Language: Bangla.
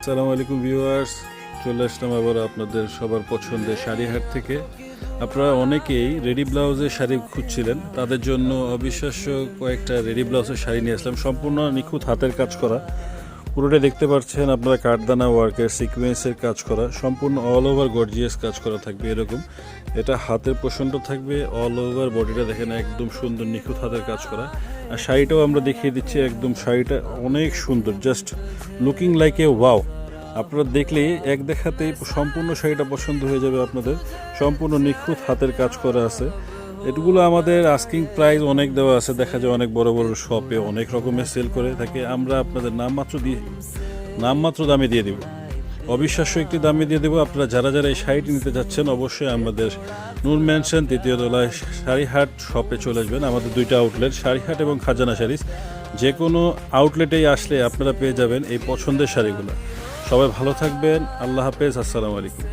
আসসালামু আলাইকুম ভিউয়ার্স, চলে আসলাম আবার আপনাদের সবার পছন্দের শাড়িহাট থেকে। আপনারা অনেকেই রেডি ব্লাউজের শাড়ি খুঁজছিলেন, তাদের জন্য অবিশ্বাস্য কয়েকটা রেডি ব্লাউজের শাড়ি নিয়ে আসলাম। সম্পূর্ণ নিখুঁত হাতের কাজ করা, পুরোটা দেখতে পাচ্ছেন আপনারা, কাঠদানা ওয়ার্কের সিকোয়েন্সের কাজ করা, সম্পূর্ণ অল ওভার গর্জিয়াস কাজ করা থাকবে এরকম। এটা হাতের প্রচণ্ড থাকবে, অল ওভার বডিটা দেখেন একদম সুন্দর নিখুঁত হাতের কাজ করা। আর শাড়িটাও আমরা দেখিয়ে দিচ্ছি, একদম শাড়িটা অনেক সুন্দর, just looking like a wow. আপনারা দেখলেই এক দেখাতেই সম্পূর্ণ শাড়িটা পছন্দ হয়ে যাবে আপনাদের। সম্পূর্ণ নিখুঁত হাতের কাজ করা আছে। এগুলো আমাদের আস্কিং প্রাইস অনেক দেওয়া আছে, দেখা যায় অনেক বড় বড় শপে অনেক রকমের সেল করে থাকে। আমরা আপনাদের নামমাত্র দামে দিয়ে দিব, অবিশ্বাস্য একটি দামে দিয়ে দেবো। আপনারা যারা যারা এই শাড়িটি নিতে যাচ্ছেন অবশ্যই আমাদের নূর ম্যানশন 3য় তলায় শাড়িহাট শপে চলে আসবেন। আমাদের দুইটা আউটলেট, শাড়িহাট এবং খাজানা শাড়িজ। যে কোনো আউটলেটেই আসলে আপনারা পেয়ে যাবেন এই পছন্দের শাড়িগুলো। সবাই ভালো থাকবেন, আল্লাহ হাফেজ, আসসালামু আলাইকুম।